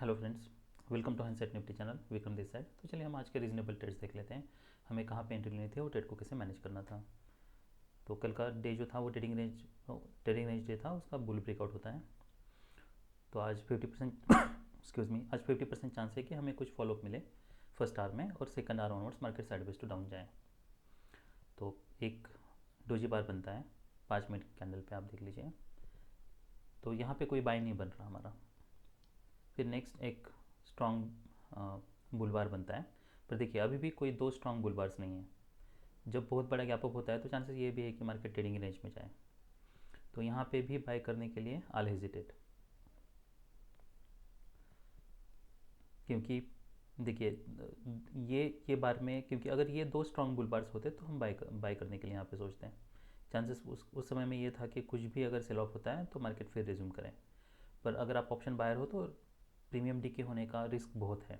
Hello friends, welcome to handset nifty channel. Vikram this side. तो चलिए हम आज के रीजनेबल ट्रेड्स देख लेते हैं। हमें कहाँ पे एंट्री लेनी थी और ट्रेड को कैसे मैनेज करना था। तो कल का डे जो था वो ट्रेडिंग रेंज डे था, उसका बुल ब्रेकआउट होता है। तो आज 50% एक्सक्यूज़ मी, आज 50% चांस है कि हमें कुछ फॉलोअप मिले फर्स्ट आवर में, और second hour onwards market sideways to down जाए। तो एक डोजी बार बनता है 5 मिनट कैंडल पे, आप देख लीजिए। तो यहाँ पे कोई बाय नहीं बन रहा हमारा। फिर नेक्स्ट एक स्ट्रॉन्ग बुल बार बनता है, पर देखिए अभी भी कोई दो स्ट्रॉन्ग बुल बार्स नहीं है। जब बहुत बड़ा गैप अप होता है तो चांसेस ये भी है कि मार्केट ट्रेडिंग रेंज में जाए। तो यहाँ पे भी बाय करने के लिए आल हेजिटेट, क्योंकि देखिए ये बार में, क्योंकि अगर ये दो स्ट्रॉन्ग बुल बार्स होते तो हम बाय करने के लिए यहाँ पे सोचते हैं। चांसेस उस समय में ये था कि कुछ भी अगर सेल ऑफ होता है तो मार्केट फिर रिज्यूम करें। पर अगर आप ऑप्शन बायर हो तो प्रीमियम डी के होने का रिस्क बहुत है।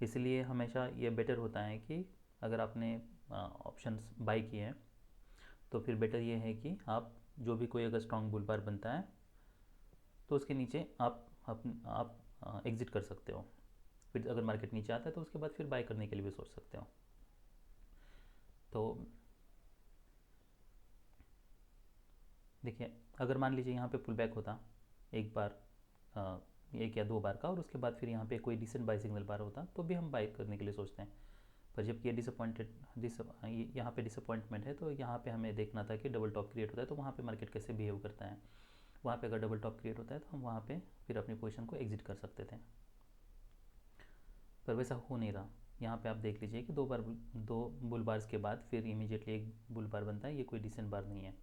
इसलिए हमेशा ये बेटर होता है कि अगर आपने ऑप्शंस बाई किए हैं तो फिर बेटर ये है कि आप जो भी कोई अगर स्ट्रॉन्ग बुल बार बनता है तो उसके नीचे आप एग्ज़िट कर सकते हो। फिर अगर मार्केट नीचे आता है तो उसके बाद फिर बाय करने के लिए भी सोच सकते हो। तो देखिए अगर मान लीजिए यहाँ पे पुल बैक होता एक बार, एक या दो बार का, और उसके बाद फिर यहाँ पे कोई डिसेंट बाय सिग्नल बार होता तो भी हम बाय करने के लिए सोचते हैं। पर जब ये यहाँ पे डिसअपॉइंटमेंट है तो यहाँ पे हमें देखना था कि डबल टॉप क्रिएट होता है तो वहाँ पे मार्केट कैसे बिहेव करता है। वहाँ पे अगर डबल टॉप क्रिएट होता है तो हम वहाँ पे फिर अपनी पोजीशन को एग्जिट कर सकते थे, पर वैसा हो नहीं रहा। यहाँ पे आप देख लीजिए कि दो बुल बार्स के बाद फिर इमीडिएटली एक बुल बार बनता है, ये कोई डिसेंट बार नहीं है।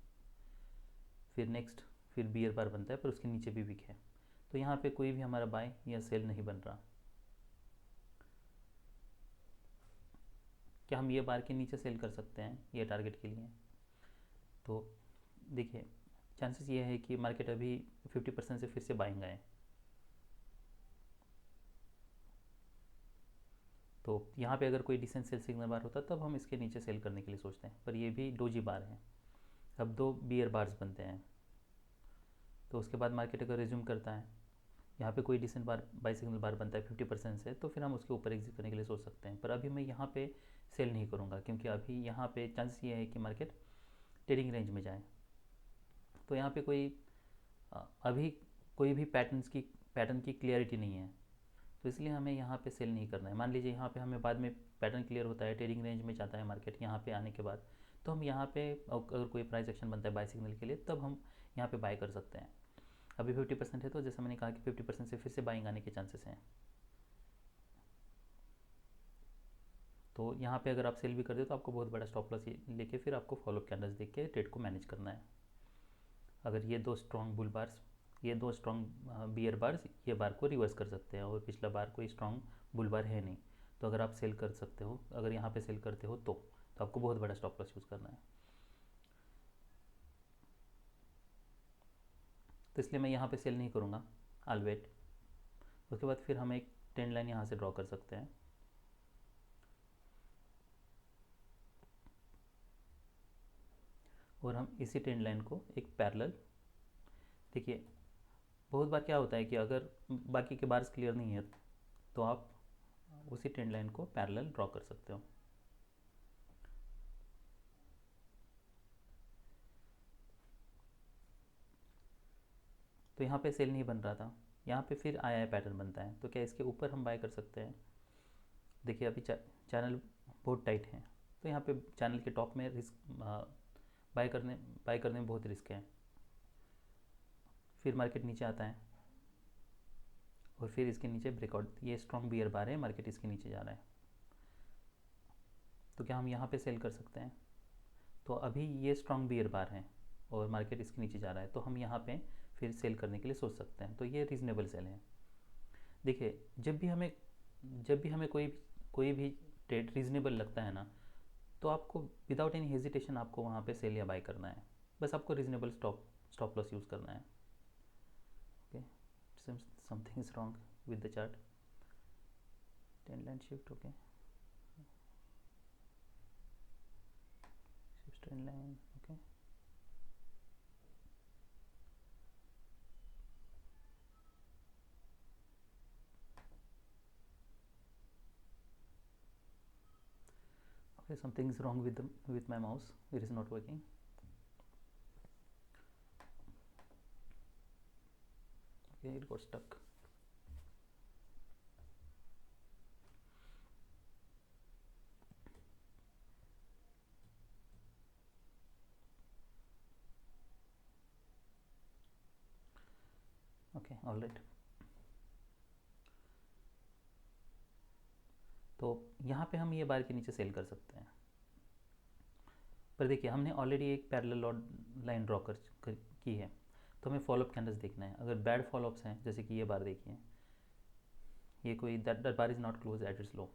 फिर नेक्स्ट फिर बियर बार बनता है, पर उसके नीचे भी वीक है। तो यहाँ पे कोई भी हमारा बाय या सेल नहीं बन रहा। क्या हम ये बार के नीचे सेल कर सकते हैं ये टारगेट के लिए? तो देखिए चांसेस ये है कि मार्केट अभी 50% से फिर से बाइंग आए। तो यहाँ पे अगर कोई डिसेंट सेल सिग्नल बार होता तब हम इसके नीचे सेल करने के लिए सोचते हैं, पर ये भी डोजी बार है। अब दो बियर बार्स बनते हैं तो उसके बाद मार्केट अगर रिज्यूम करता है, यहाँ पे कोई डिसेंट बार बाई सिग्नल बार बनता है 50% से, तो फिर हम उसके ऊपर एग्जिट करने के लिए सोच सकते हैं। पर अभी मैं यहाँ पे सेल नहीं करूँगा, क्योंकि अभी यहाँ पे चांस ये है कि मार्केट ट्रेडिंग रेंज में जाए। तो यहाँ पे अभी कोई भी पैटर्न की क्लियरिटी नहीं है, तो इसलिए हमें यहाँ पे सेल नहीं करना है। मान लीजिए यहाँ पे हमें बाद में पैटर्न क्लियर होता है, ट्रेडिंग रेंज में जाता है मार्केट यहाँ पे आने के बाद, तो हम यहाँ पे अगर कोई प्राइस एक्शन बनता है बाय सिग्नल के लिए तब हम यहाँ पे बाय कर सकते हैं। अभी 50% है तो जैसा मैंने कहा कि 50% से फिर से बाइंग आने के चांसेस हैं। तो यहाँ पे अगर आप सेल भी कर दे तो आपको बहुत बड़ा स्टॉप लॉस लेके फिर आपको फॉलोअप कैंडल्स देख के ट्रेड को मैनेज करना है। अगर ये दो स्ट्रॉन्ग बियर बार्स ये बार को रिवर्स कर सकते हैं, और पिछला बार कोई स्ट्रॉन्ग बुल बार है नहीं, तो अगर आप सेल कर सकते हो, अगर यहाँ पे सेल करते हो तो आपको बहुत बड़ा स्टॉप लॉस यूज़ करना है। तो इसलिए मैं यहाँ पे सेल नहीं करूँगा, आई वेट। उसके बाद फिर हम एक ट्रेंड लाइन यहाँ से ड्रॉ कर सकते हैं। और हम इसी ट्रेंड लाइन को एक पैरेलल, देखिए बहुत बार क्या होता है कि अगर बाकी के बार्स क्लियर नहीं है तो आप उसी ट्रेंड लाइन को पैरेलल ड्रॉ कर सकते हो। तो यहाँ पे सेल नहीं बन रहा था, यहाँ पे फिर आया है पैटर्न बनता है, तो क्या इसके ऊपर हम बाय कर सकते हैं? देखिए अभी चैनल बहुत टाइट है, तो यहाँ पे चैनल के टॉप में रिस्क बाय करने बाय करने में बहुत रिस्क है। फिर मार्केट नीचे आता है और फिर इसके नीचे ब्रेकआउट, ये स्ट्रॉन्ग बियर बार है, मार्केट इसके नीचे जा रहा है। तो क्या हम यहाँ पे सेल कर सकते हैं? तो अभी ये स्ट्रॉन्ग बियर बार है और मार्केट इसके नीचे जा रहा है, तो हम यहाँ पे फिर सेल करने के लिए सोच सकते हैं। तो ये रीज़नेबल सेल है। देखिए जब भी हमें कोई भी ट्रेड रीज़नेबल लगता है ना, तो आपको विदाउट एनी हेजिटेशन आपको वहाँ पे सेल या बाय करना है। बस आपको रीज़नेबल स्टॉप लॉस यूज़ करना है। Okay, something is wrong with the chart. 10 line shift, okay, shift 10 line, okay. Okay, something is wrong with my mouse. It is not working. Okay, it got stuck. Okay, all right. तो यहाँ पे हम ये बार के नीचे cell कर सकते हैं, पर देखिए हमने ऑलरेडी एक पैरेलल लाइन ड्रॉ की है, तो हमें फॉलोअप कैंडल्स देखना है। अगर बैड फॉलोअप्स हैं, जैसे कि ये बार देखिए, ये कोई that bar is not close at its low,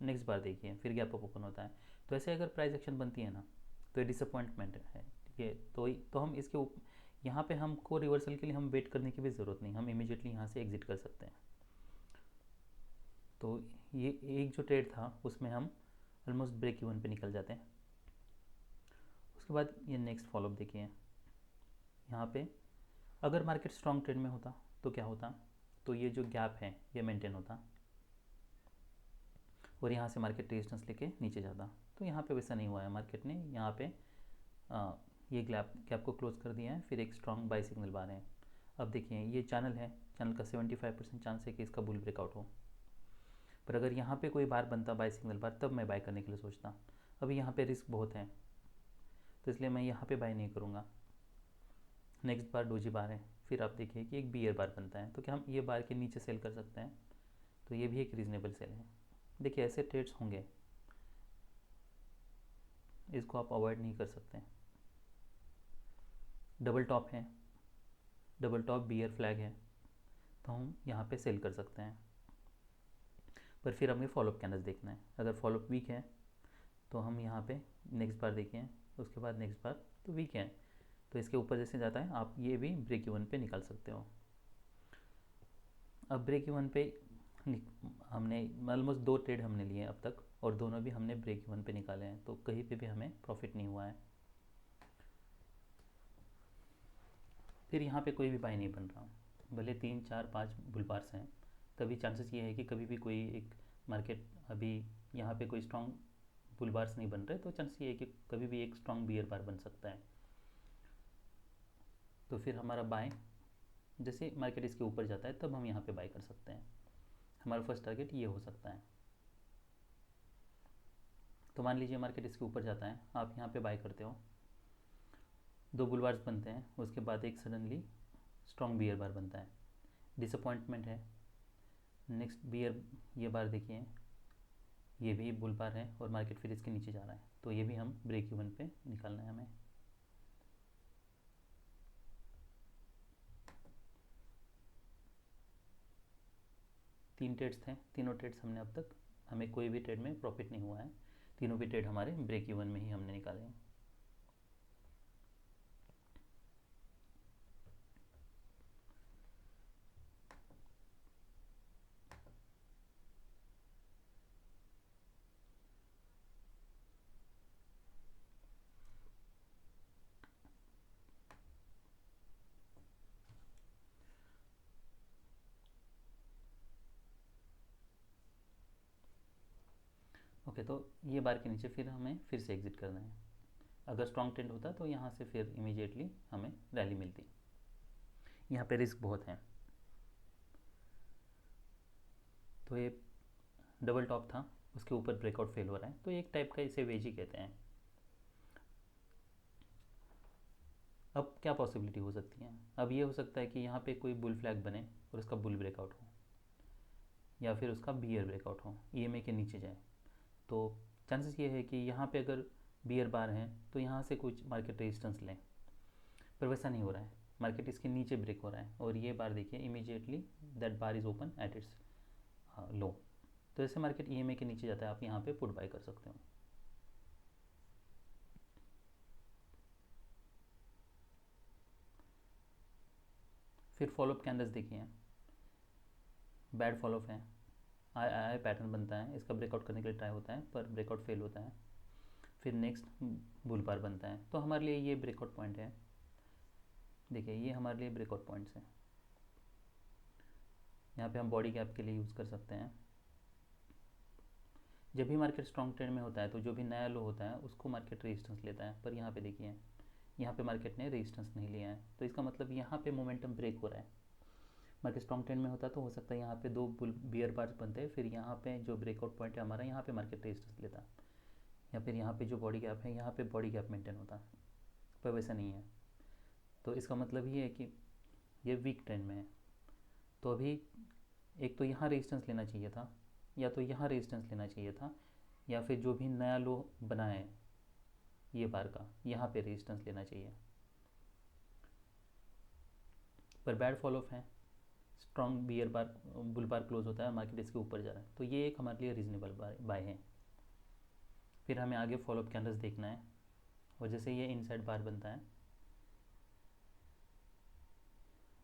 next bar देखिए फिर गैप अप ओपन होता है, तो ऐसे अगर प्राइस एक्शन बनती है ना, तो ये डिसअपॉइंटमेंट है, ठीक है। तो हम इसके यहाँ पे हमको रिवर्सल के लिए हम वेट करने की भी ज़रूरत नहीं, हम इमीडिएटली यहाँ से एग्जिट कर सकते हैं। तो ये एक जो ट्रेड था उसमें हम ऑलमोस्ट ब्रेक इवन पे निकल जाते हैं। उसके बाद ये नेक्स्ट फॉलोअप देखिए, यहाँ पे अगर मार्केट स्ट्रॉन्ग ट्रेड में होता तो क्या होता, तो ये जो गैप है ये मेंटेन होता और यहाँ से मार्केट रेजिस्टेंस लेके नीचे जाता। तो यहाँ पे वैसा नहीं हुआ है, मार्केट ने यहाँ पे ये गैप को क्लोज कर दिया है, फिर एक स्ट्रॉन्ग बाई सिग्नल बना रहे हैं। अब देखिए ये चैनल है, चैनल का 75% चांस है कि इसका बुल ब्रेकआउट हो, पर अगर यहाँ पे कोई बार बनता बाय सिग्नल बार, तब मैं बाय करने के लिए सोचता। अभी यहाँ पे रिस्क बहुत है, तो इसलिए मैं यहाँ पे बाय नहीं करूँगा। नेक्स्ट बार डोजी बार है, फिर आप देखिए कि एक बियर बार बनता है, तो क्या हम ये बार के नीचे सेल कर सकते हैं, तो ये भी एक रीज़नेबल सेल है। देखिए ऐसे ट्रेड्स होंगे, इसको आप अवॉइड नहीं कर सकते। डबल टॉप है, डबल टॉप बियर फ्लैग है, तो हम यहाँ पे सेल कर सकते हैं, पर फिर हमें फॉलोअप कैंडल्स देखना है। अगर फॉलोअप वीक है तो हम यहाँ पे नेक्स्ट बार देखिए, उसके बाद नेक्स्ट बार तो वीक है, तो इसके ऊपर जैसे जाता है आप ये भी ब्रेक इवन पे निकाल सकते हो। अब ब्रेक इवन पे हमने ऑलमोस्ट 2 ट्रेड हमने लिए अब तक, और दोनों भी हमने ब्रेक इवन पे निकाले हैं, तो कहीं पे भी हमें प्रॉफिट नहीं हुआ है। फिर यहाँ पे कोई भी बाय नहीं बन रहा, भले 3 4 5 बुल बार्स हैं, तभी चांसेस ये है कि कभी भी कोई एक मार्केट, अभी यहाँ पे कोई स्ट्रॉन्ग बुल बार्स नहीं बन रहे, तो चांस ये है कि कभी भी एक स्ट्रॉन्ग बियर बार बन सकता है। तो फिर हमारा बाय, जैसे मार्केट इसके ऊपर जाता है तब हम यहाँ पे बाय कर सकते हैं। हमारा फर्स्ट टारगेट ये हो सकता है। तो मान लीजिए मार्केट इसके ऊपर जाता है, आप यहाँ पे बाय करते हो, 2 बुल बार्स बनते हैं, उसके बाद एक सडनली स्ट्रॉन्ग बियर बार बनता है, डिसअपॉइंटमेंट है। नेक्स्ट बियर ये बार देखिए, ये भी बुल बार है और मार्केट फिर इसके नीचे जा रहा है, तो ये भी हम ब्रेक इवन पे निकालना है हमें। तीन ट्रेड्स थे, तीनों ट्रेड्स हमने अब तक, हमें कोई भी ट्रेड में प्रॉफिट नहीं हुआ है, तीनों भी ट्रेड हमारे ब्रेक इवन में ही हमने निकाले हैं। ओके, तो ये बार के नीचे फिर हमें फिर से एग्जिट करना है। अगर स्ट्रॉन्ग ट्रेंड होता तो यहाँ से फिर इमीडिएटली हमें रैली मिलती। यहाँ पे रिस्क बहुत है, तो ये डबल टॉप था, उसके ऊपर ब्रेकआउट फेल हो रहा है, तो एक टाइप का इसे वेज ही कहते हैं। अब क्या पॉसिबिलिटी हो सकती है, अब ये हो सकता है कि यहाँ पे कोई बुल फ्लैग बने और उसका बुल ब्रेकआउट हो, या फिर उसका बियर ब्रेकआउट हो, ईएमए के नीचे जाए। तो चांसेस ये है कि यहाँ पे अगर बियर बार हैं तो यहाँ से कुछ मार्केट रेजिस्टेंस लें, पर वैसा नहीं हो रहा है, मार्केट इसके नीचे ब्रेक हो रहा है, और ये बार देखिए immediately that bar is open at its low. तो जैसे मार्केट ईएमए के नीचे जाता है, आप यहाँ पे पुट बाय कर सकते हो। फिर फॉलोअप कैंडल्स देखिए, बैड फॉलोअप है, आई आई पैटर्न बनता है, इसका ब्रेकआउट करने के लिए ट्राई होता है पर ब्रेकआउट फेल होता है, फिर नेक्स्ट बुल बार बनता है। तो हमारे लिए ये ब्रेकआउट पॉइंट है, देखिए ये हमारे लिए ब्रेकआउट पॉइंट्स हैं, यहाँ पे हम बॉडी गैप के लिए यूज़ कर सकते हैं। जब भी मार्केट स्ट्रॉन्ग ट्रेंड में होता है तो जो भी नया लो होता है उसको मार्केट रेजिस्टेंस लेता है, पर यहाँ पे देखिए यहाँ पे मार्केट ने रेजिस्टेंस नहीं लिया है, तो इसका मतलब यहाँ पे मोमेंटम ब्रेक हो रहा है। मार्केट स्ट्रॉन्ग ट्रेंड में होता तो हो सकता है यहाँ पे दो बियर बार्स बनते हैं, फिर यहाँ पे जो ब्रेकआउट पॉइंट है हमारा यहाँ पे मार्केट रेजिस्टेंस लेता, या फिर यहाँ पे जो बॉडी गैप है यहाँ पे बॉडी गैप मेंटेन होता, पर वैसा नहीं है। तो इसका मतलब ये है कि ये वीक ट्रेंड में है। तो अभी एक तो यहाँ रेजिस्टेंस लेना चाहिए था, या तो यहाँ रेजिस्टेंस लेना चाहिए था, या फिर जो भी नया लो बना है ये बार का यहाँ पे रेजिस्टेंस लेना चाहिए, पर बैड फॉल ऑफ है। स्ट्रॉन्ग बियर बार बुल बार क्लोज होता है, मार्केट इसके ऊपर जा रहा है, तो ये एक हमारे लिए रीजनेबल बाय है। फिर हमें आगे फॉलोअप कैंडल्स देखना है, और जैसे ये इनसाइड बार बनता है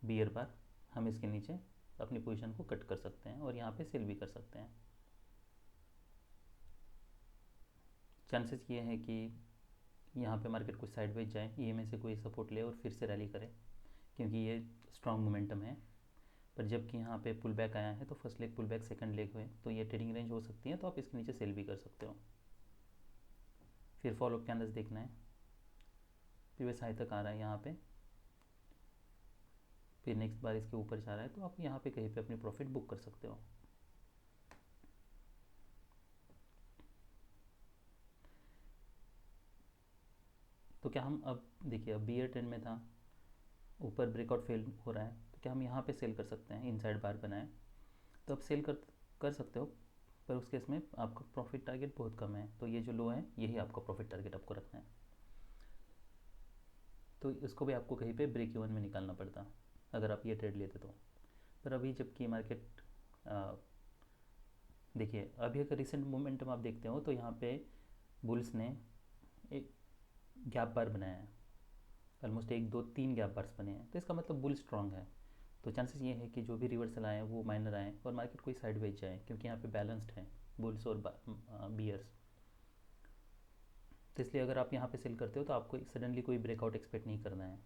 बियर बार, हम इसके नीचे अपनी पोजीशन को कट कर सकते हैं और यहाँ पे सेल भी कर सकते हैं। चांसेस ये है कि यहाँ पे मार्केट कुछ साइडवेज जाए, ई में से कोई सपोर्ट ले और फिर से रैली करे, क्योंकि ये स्ट्रॉन्ग मोमेंटम है। पर जबकि यहाँ पे पुल बैक आया है तो first leg pull back, second leg हुए, तो ये ट्रेडिंग रेंज हो सकती है, तो आप इसके नीचे सेल भी कर सकते हो। फिर फॉलोअप कैंडल्स देखना है, प्रीवियस हाई तक आ रहा है यहाँ पे, फिर नेक्स्ट बार इसके ऊपर जा रहा है, तो आप यहाँ पे कहीं पे अपनी प्रॉफिट बुक कर सकते हो। तो क्या हम अब देखिए, अब बियर ट्रेंड में था, ऊपर ब्रेकआउट फेल हो रहा है, तो क्या हम यहाँ पे सेल कर सकते हैं? इनसाइड बार बनाए तो आप सेल कर सकते हो, पर उस केस में आपका प्रॉफिट टारगेट बहुत कम है, तो ये जो लो है यही आपका प्रॉफिट टारगेट आपको रखना है। तो इसको भी आपको कहीं पे ब्रेक इवन में निकालना पड़ता अगर आप ये ट्रेड लेते तो। पर अभी जबकि मार्केट देखिए, अभी अगर रिसेंट मोमेंटम आप देखते हो तो यहाँ पे बुल्स ने एक गैप बार बनाया है, ऑलमोस्ट 1 2 3 गैप बार्स बने हैं, तो इसका मतलब बुल स्ट्रॉन्ग है। तो चांसेस ये है कि जो भी रिवर्सल आए वो माइनर आए और मार्केट कोई साइडवेज जाए, क्योंकि यहाँ पे बैलेंस्ड है बुल्स और बियर्स। तो इसलिए अगर आप यहाँ पे सेल करते हो तो आपको सडनली कोई ब्रेकआउट एक्सपेक्ट नहीं करना है।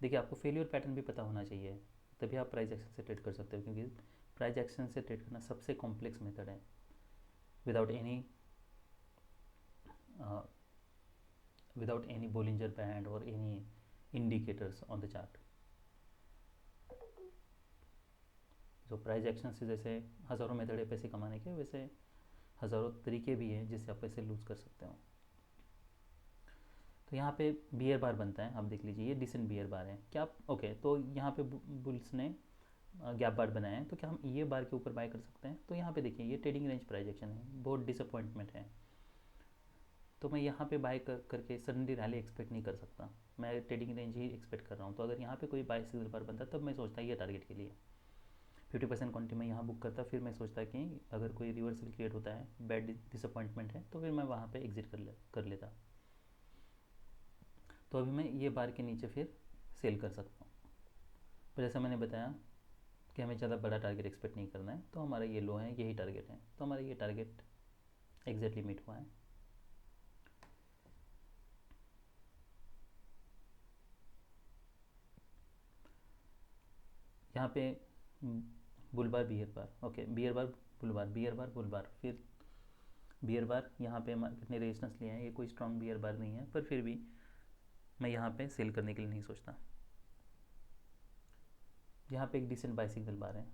देखिए, आपको फेलियर पैटर्न भी पता होना चाहिए, तभी आप प्राइस एक्शन से ट्रेड कर सकते हो, क्योंकि प्राइस एक्शन से ट्रेड करना सबसे कॉम्प्लेक्स मेथड है, विदाउट एनी बोलिंजर बैंड और any indicators on the chart. जो प्राइस एक्शन से जैसे हज़ारों मेथड है पैसे कमाने के, वैसे हज़ारों तरीके भी हैं जिससे आप पैसे लूज़ कर सकते हो। तो यहाँ पे बियर बार बनता है, आप देख लीजिए, ये डिसेंट बियर बार है क्या आप ओके। तो यहाँ पे बुल्स ने गैप बार बनाया है, तो क्या हम ये बार के ऊपर बाय कर सकते हैं? तो यहाँ पे देखिए, ये ट्रेडिंग रेंज प्राइस एक्शन है, बहुत डिसअपॉइंटमेंट है, तो मैं यहाँ पे बाय करके सडनली रैली एक्सपेक्ट नहीं कर सकता, मैं ट्रेडिंग रेंज ही एक्सपेक्ट कर रहा हूँ। तो अगर यहाँ पे कोई बाय सिग्नल बार बनता तब मैं सोचता ये टारगेट के लिए 50% क्वांटिटी में यहाँ बुक करता, फिर मैं सोचता कि अगर कोई रिवर्सल क्रिएट होता है, बैड डिसअपॉइंटमेंट है, तो फिर मैं वहाँ पे एग्जिट कर लेता। तो अभी मैं ये बार के नीचे फिर सेल कर सकता हूँ, पर जैसा मैंने बताया कि हमें ज़्यादा बड़ा टारगेट एक्सपेक्ट नहीं करना है, तो हमारा ये लो है, यही टारगेट है, तो हमारा ये टारगेट एग्जैक्टली मीट हुआ है। यहाँ पे bull bar bear bar, okay, bear bar bull bar, bear bar bull bar, फिर बियर बार, यहाँ पे मार्केट ने रेजिस्टेंस लिया है, ये कोई स्ट्रॉन्ग बियर बार नहीं है, पर फिर भी मैं यहाँ पे सेल करने के लिए नहीं सोचता। यहाँ पे एक डिसेंट बाय सिग्नल बार है,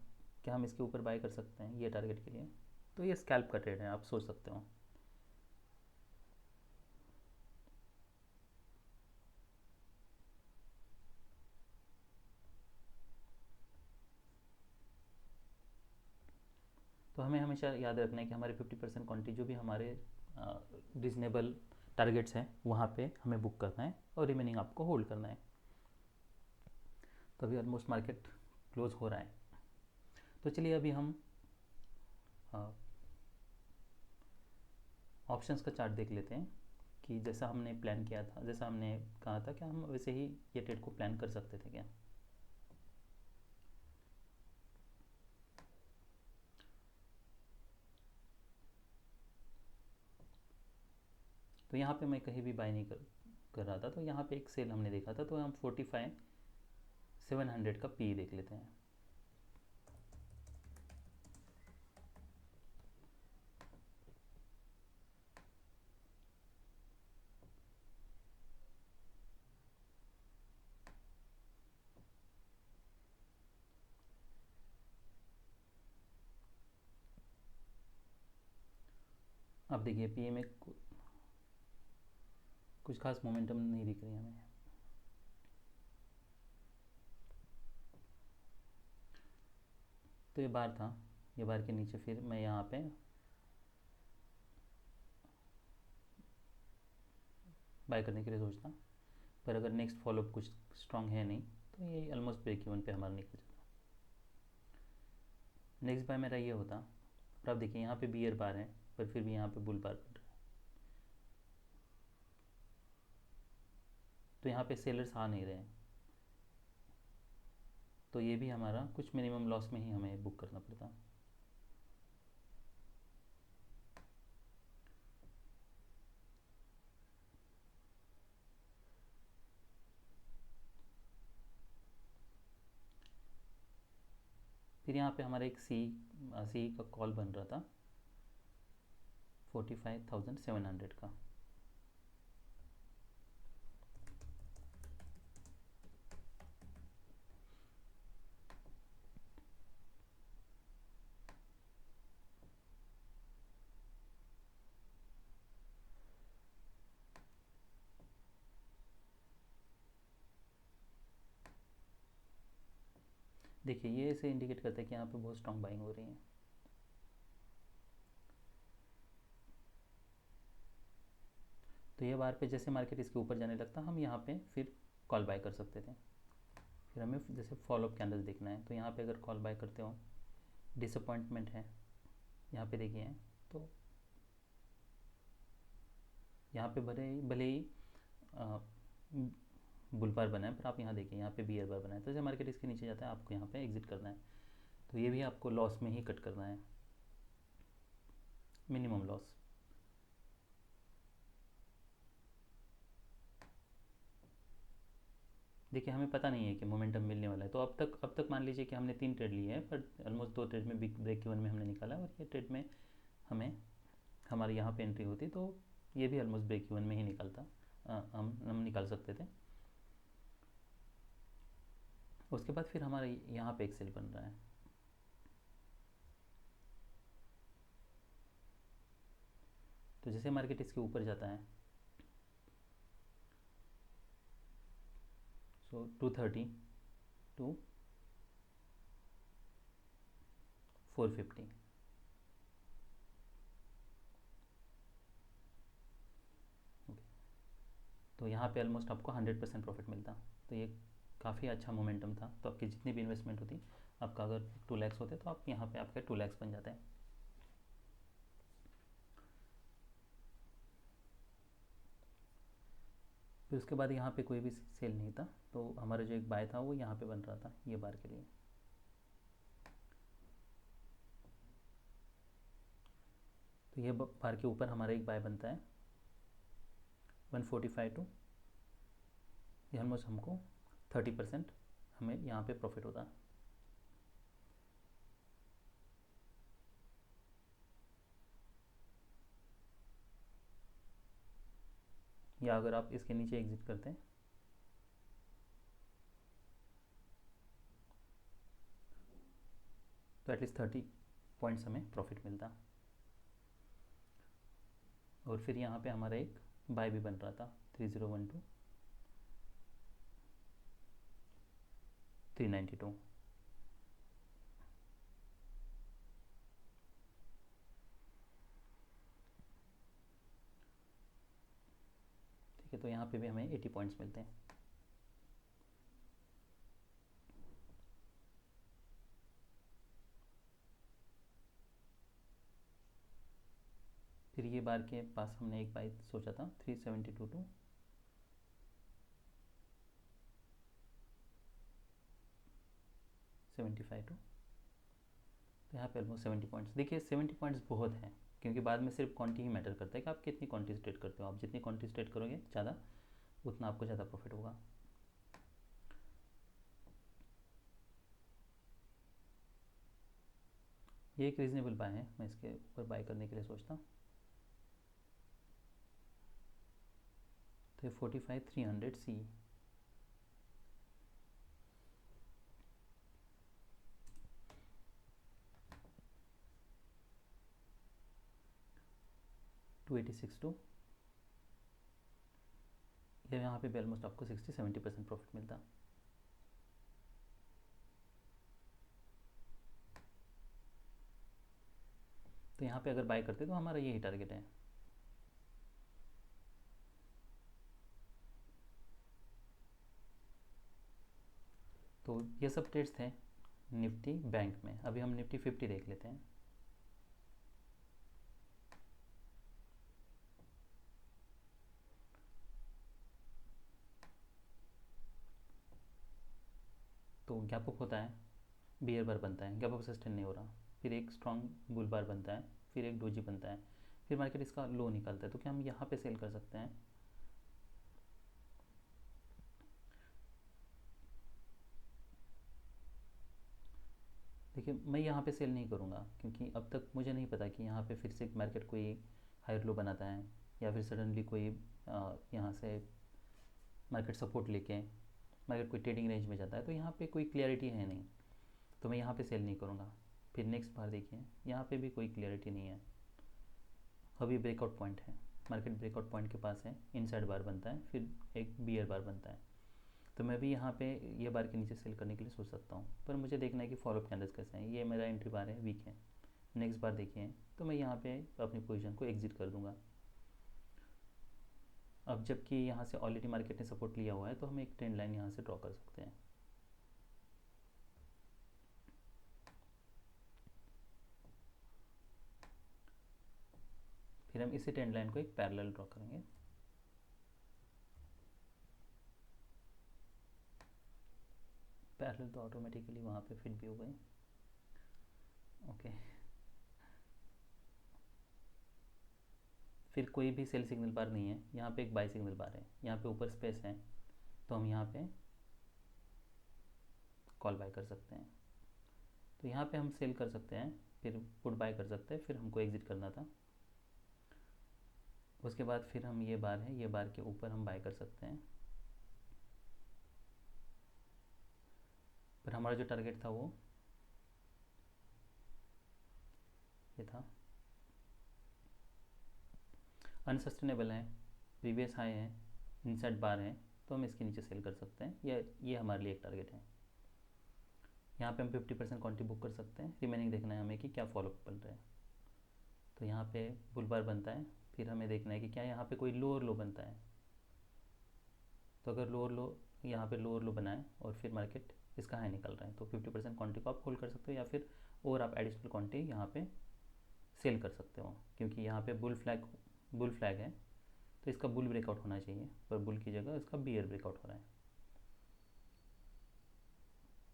क्या हम इसके ऊपर बाय कर सकते हैं ये टारगेट के लिए? तो ये स्कैल्प का ट्रेड है, आप सोच सकते हो। तो हमें हमेशा याद रखना है कि हमारे 50% क्वांटिटी जो भी हमारे रीजनेबल टारगेट्स हैं वहाँ पे हमें बुक करना है, और रिमेनिंग आपको होल्ड करना है। तो अभी ऑलमोस्ट मार्केट क्लोज हो रहा है, तो चलिए अभी हम ऑप्शंस का चार्ट देख लेते हैं कि जैसा हमने प्लान किया था, जैसा हमने कहा था, क्या हम वैसे ही ये ट्रेड को प्लान कर सकते थे क्या? तो यहाँ पे मैं कहीं भी बाय नहीं कर रहा था, तो यहाँ पे एक सेल हमने देखा था, तो हम 45,700 का पी देख लेते हैं। अब देखिए पीए में कुछ खास मोमेंटम नहीं दिख रही हमें। तो ये बार था, ये बार के नीचे फिर मैं यहाँ पे बाय करने के लिए सोचता, पर अगर नेक्स्ट फॉलोअप कुछ स्ट्रॉन्ग है नहीं तो ये ऑलमोस्ट ब्रेक इवन पे हमारा निकल जाता। नेक्स्ट बाय मेरा ये होता, पर आप देखिए यहाँ पे बियर बार है पर फिर भी यहाँ पे बुल बार बन रहा है, तो यहाँ पे सेलर्स आ नहीं रहे हैं, तो ये भी हमारा कुछ मिनिमम लॉस में ही हमें बुक करना पड़ता। फिर यहाँ पे हमारा एक सी का कॉल बन रहा था 45,700 का। देखिए ये ऐसे इंडिकेट करता है कि यहाँ पे बहुत स्ट्रॉन्ग बाइंग हो रही है। तो ये बार पे जैसे मार्केट इसके ऊपर जाने लगता हम यहाँ पे फिर कॉल बाय कर सकते थे। फिर हमें जैसे फॉलोअप कैंडल्स देखना है, तो यहाँ पे अगर कॉल बाय करते हो डिसअपॉइंटमेंट है यहाँ पे देखिए, तो यहाँ पे भले ही बुल बार बना है, पर आप यहाँ देखिए यहाँ पे बियर बार बना है, तो जैसे मार्केट इसके नीचे जाता है आपको यहाँ पे एग्जिट करना है, तो ये भी आपको लॉस में ही कट करना है, मिनिमम लॉस। देखिए हमें पता नहीं है कि मोमेंटम मिलने वाला है, तो अब तक मान लीजिए कि हमने 3 ट्रेड लिए हैं, पर ऑलमोस्ट 2 ट्रेड में बिग ब्रेक इवन में हमने निकाला, और ये ट्रेड में हमें हमारे यहाँ पे एंट्री होती तो ये भी ऑलमोस्ट ब्रेक इवन में ही निकलता, हम निकाल सकते थे। उसके बाद फिर हमारा यहाँ पे एक सेल बन रहा है, तो जैसे मार्केट इसके ऊपर जाता है, सो 230 टू 450, तो यहाँ पे ऑलमोस्ट आपको 100% प्रॉफिट मिलता। तो ये काफ़ी अच्छा मोमेंटम था, तो आपकी जितनी भी इन्वेस्टमेंट होती, आपका अगर 2 लैक्स होते तो आप यहाँ पे आपके 2 लैक्स बन जाते हैं। फिर उसके बाद यहाँ पे कोई भी सेल नहीं था, तो हमारा जो एक बाय था वो यहाँ पे बन रहा था ये बार के लिए। तो ये बार के ऊपर हमारा एक बाय बनता है 145 टू, ये ऑलमोस्ट हमको 30% हमें यहाँ पे प्रॉफिट होता है। या अगर आप इसके नीचे एग्जिट करते हैं तो एटलीस्ट 30 पॉइंट्स हमें प्रॉफिट मिलता। और फिर यहाँ पे हमारा एक बाय भी बन रहा था 3012 392। ठीक है, तो यहाँ पे भी हमें 80 पॉइंट्स मिलते हैं। फिर ये बार के पास हमने एक बाय सोचा था 372 टू 75 टू, तो यहाँ पे ऑलमोस्ट 70 पॉइंट्स। देखिए 70 पॉइंट्स बहुत हैं, क्योंकि बाद में सिर्फ क्वांटिटी ही मैटर करता है कि आप कितनी क्वांटिटी ट्रेड करते हो। आप जितनी क्वांटिटी ट्रेड करोगे ज़्यादा, उतना आपको ज़्यादा प्रॉफिट होगा। ये एक रीजनेबल बाय है, मैं इसके ऊपर बाय करने के लिए सोचता हूँ। तो ये 45,300 सी, 286 टू, ये यहाँ पे भी ऑलमोस्ट आपको 60-70% प्रॉफिट मिलता। तो यहाँ पे अगर बाय करते तो हमारा यही टारगेट है। तो ये सब ट्रेड्स थे निफ्टी बैंक में। अभी हम निफ्टी 50 देख लेते हैं। तो गैप अप होता है, बियर बार बनता है, गैप अप सस्टेन नहीं हो रहा, फिर एक स्ट्रॉन्ग बुल बार बनता है, फिर एक डोजी बनता है, फिर मार्केट इसका लो निकलता है। तो क्या हम यहाँ पे सेल कर सकते हैं? देखिए मैं यहाँ पे सेल नहीं करूँगा, क्योंकि अब तक मुझे नहीं पता कि यहाँ पे फिर से मार्केट कोई हायर लो बनाता है या फिर सडनली कोई यहाँ से मार्केट सपोर्ट लेके मार्केट कोई ट्रेडिंग रेंज में जाता है। तो यहाँ पे कोई क्लियरिटी है नहीं, तो मैं यहाँ पे सेल नहीं करूँगा। फिर नेक्स्ट बार देखिए, यहाँ पे भी कोई क्लियरिटी नहीं है। अभी ब्रेकआउट पॉइंट है, मार्केट ब्रेकआउट पॉइंट के पास है, इनसाइड बार बनता है, फिर एक बियर बार बनता है। तो मैं भी यहाँ पे ये बार के नीचे सेल करने के लिए सोच सकता हूँ, पर मुझे देखना है कि फॉलोअप कैंडल्स कैसे हैं। ये मेरा एंट्री बार है, वीक है। नेक्स्ट बार देखिए, तो मैं यहाँ पे अपनी पोजीशन को एग्जिट कर दूंगा। अब जबकि यहाँ से ऑलरेडी मार्केट ने सपोर्ट लिया हुआ है, तो हम एक ट्रेंड लाइन यहाँ से ड्रॉ कर सकते हैं। फिर हम इसी ट्रेंड लाइन को एक पैरेलल ड्रॉ करेंगे। पैरेलल तो ऑटोमेटिकली वहाँ पे फिट भी हो गई। ओके, फिर कोई भी सेल सिग्नल बार नहीं है, यहाँ पे एक बाय सिग्नल बार है, यहाँ पे ऊपर स्पेस है, तो हम यहाँ पे कॉल बाय कर सकते हैं। तो यहाँ पे हम सेल कर सकते हैं, फिर पुट बाय कर सकते हैं, फिर हमको एग्जिट करना था। उसके बाद फिर हम ये बार है, ये बार के ऊपर हम बाय कर सकते हैं। पर हमारा जो टारगेट था वो ये था, अनसस्टेनेबल है, प्रीवियस हाई है, इनसाइड बार है, तो हम इसके नीचे सेल कर सकते हैं। ये हमारे लिए एक टारगेट है। यहाँ पे हम 50% क्वांटिटी बुक कर सकते हैं। रिमेनिंग देखना है हमें कि क्या फॉलोअप बन रहा है। तो यहाँ पे बुल बार बनता है, फिर हमें देखना है कि क्या यहाँ पे कोई लोअर लो बनता है। तो अगर लोअर लो, यहाँ पे लोअर लो बनाए और फिर मार्केट इसका हाई निकल रहा है, तो 50% क्वांटिटी को आप होल्ड कर सकते हो, या फिर और आप एडिशनल क्वांटिटी यहाँ पे सेल कर सकते हो। क्योंकि यहाँ पे बुल फ्लैग है, तो इसका बुल ब्रेकआउट होना चाहिए, पर बुल की जगह इसका बियर ब्रेकआउट हो रहा है।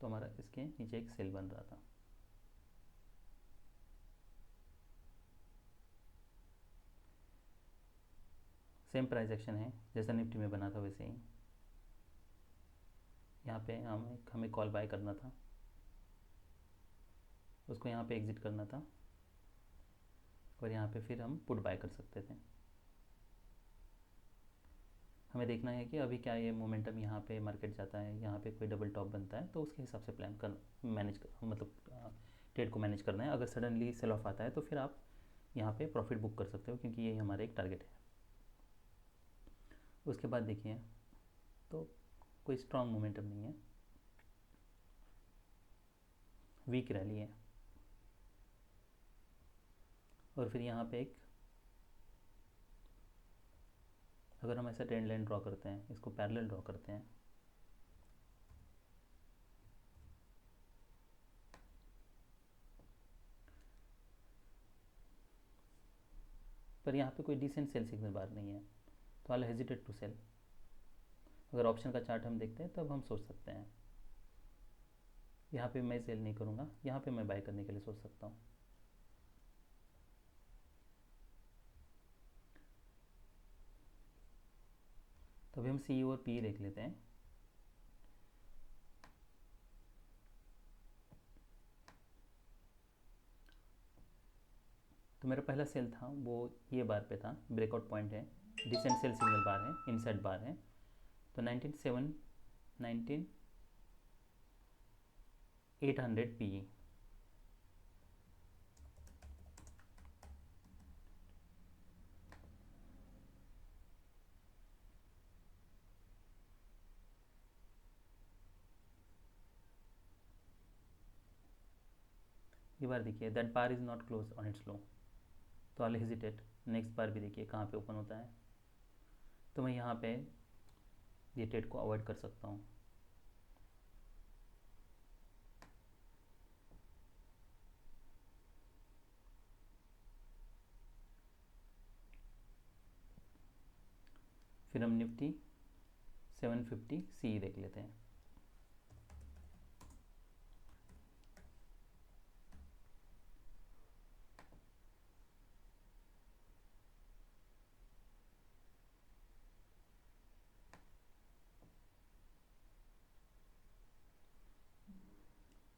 तो हमारा इसके नीचे एक सेल बन रहा था। सेम प्राइस एक्शन है जैसा निफ्टी में बना था वैसे ही। यहाँ पे हमें कॉल बाय करना था, उसको यहाँ पे एग्जिट करना था, और यहाँ पे फिर हम पुट बाय कर सकते थे। हमें देखना है कि अभी क्या ये मोमेंटम यहाँ पे मार्केट जाता है, यहाँ पे कोई डबल टॉप बनता है, तो उसके हिसाब से प्लान कर मैनेज कर मतलब ट्रेड को मैनेज करना है। अगर सडनली सेल ऑफ आता है तो फिर आप यहाँ पे प्रॉफिट बुक कर सकते हो, क्योंकि ये हमारा एक टारगेट है। उसके बाद देखिए, तो कोई स्ट्रॉन्ग मोमेंटम नहीं है, वीक रैली है। और फिर यहाँ पे एक, अगर हम ऐसा ट्रेंड लाइन ड्रॉ करते हैं, इसको पैरेलल ड्रॉ करते हैं, पर यहाँ पे कोई डिसेंट सेल सिग्नल बार नहीं है, तो आई हेजिटेट टू सेल। अगर ऑप्शन का चार्ट हम देखते हैं तब हम सोच सकते हैं। यहाँ पे मैं सेल नहीं करूँगा, यहाँ पे मैं बाय करने के लिए सोच सकता हूँ। तो अभी हम सी और पी देख लेते हैं। तो मेरा पहला सेल था वो ये बार पे था, ब्रेकआउट पॉइंट है, डिसेंट सेल सिग्नल बार है, इनसाइड बार है। तो 800 पी। ये बार देखिए that bar is not close on its low, तो आई हेजिटेट। नेक्स्ट बार भी देखिए कहाँ पे ओपन होता है, तो मैं यहाँ पे ये ट्रेड को अवॉइड कर सकता हूँ। फिर हम निफ्टी 750 सी देख लेते हैं।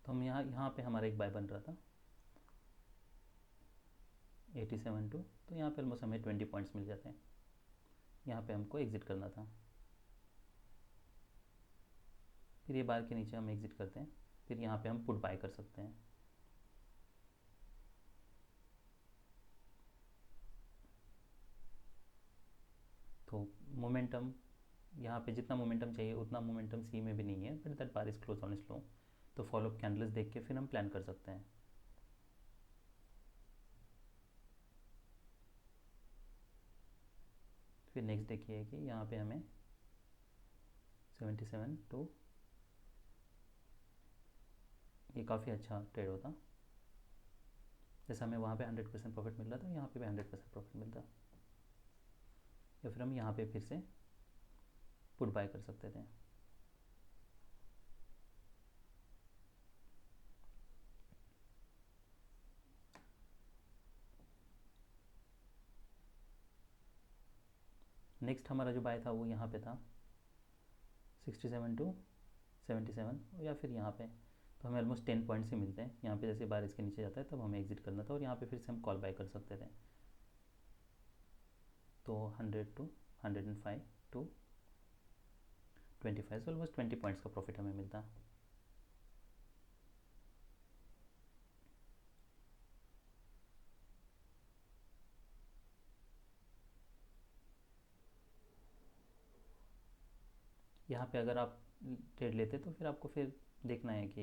तो हम यहाँ पे हमारा एक बाय बन रहा था 87.2, तो यहाँ पे ऑलमोस्ट हमें 20 पॉइंट्स मिल जाते हैं। यहाँ पे हमको एग्ज़िट करना था, फिर ये बार के नीचे हम एग्ज़िट करते हैं, फिर यहाँ पे हम पुट बाय कर सकते हैं। तो मोमेंटम यहाँ पे जितना मोमेंटम चाहिए उतना मोमेंटम सी में भी नहीं है, but that bar is close on slow, तो फॉलो अप कैंडल्स देख के फिर हम प्लान कर सकते हैं। फिर नेक्स्ट देखिए कि यहाँ पे हमें 77 तो ये काफ़ी अच्छा ट्रेड होता, जैसे हमें वहाँ पे 100% प्रॉफिट मिल रहा था, यहाँ पे भी 100% प्रॉफिट मिलता, या फिर हम यहाँ पे फिर से पुट बाय कर सकते थे। नेक्स्ट हमारा जो बाय था वो यहाँ पे था 67 to 77, या फिर यहाँ पे, तो हमें ऑलमोस्ट 10 पॉइंट्स ही मिलते हैं। यहाँ पे जैसे बार इसके नीचे जाता है तब हमें एग्जिट करना था, और यहाँ पे फिर से हम कॉल बाय कर सकते थे। तो 100 to 105 to 25, so almost 20 points का प्रॉफिट हमें मिलता। यहाँ पे अगर आप ट्रेड लेते तो फिर आपको फिर देखना है कि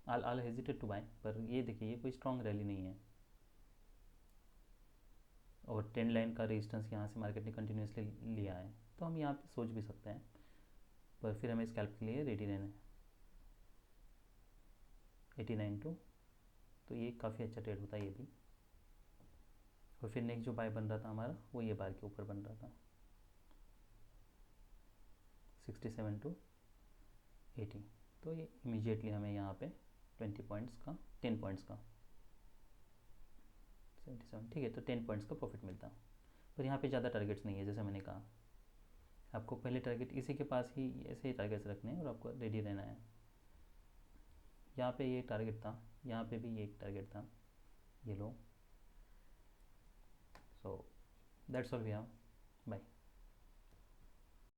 आल हेजिटेट टू बाय, पर ये देखिए ये कोई स्ट्रॉन्ग रैली नहीं है, और ट्रेंड लाइन का रेजिस्टेंस यहाँ से मार्केट ने कंटिन्यूसली लिया है, तो हम यहाँ पे सोच भी सकते हैं, पर फिर हमें स्कैल्प के लिए रेडी रहना है। 89 टू, तो ये काफ़ी अच्छा ट्रेड होता है ये भी। और फिर नेक्स्ट जो बाय बन रहा था हमारा वो ये बार के ऊपर बन रहा था 67 टू 80, तो ये इमीडिएटली हमें यहाँ पे 20 पॉइंट्स का 10 पॉइंट्स का 77, ठीक है, तो 10 पॉइंट्स का प्रॉफिट मिलता। पर यहाँ पे ज़्यादा टारगेट्स नहीं है, जैसे मैंने कहा आपको पहले टारगेट इसी के पास ही ऐसे ही टारगेट्स रखने हैं और आपको रेडी रहना है। यहाँ पे ये टारगेट था, यहाँ पे भी ये एक टारगेट था, ये लो। So that's all we have, bye.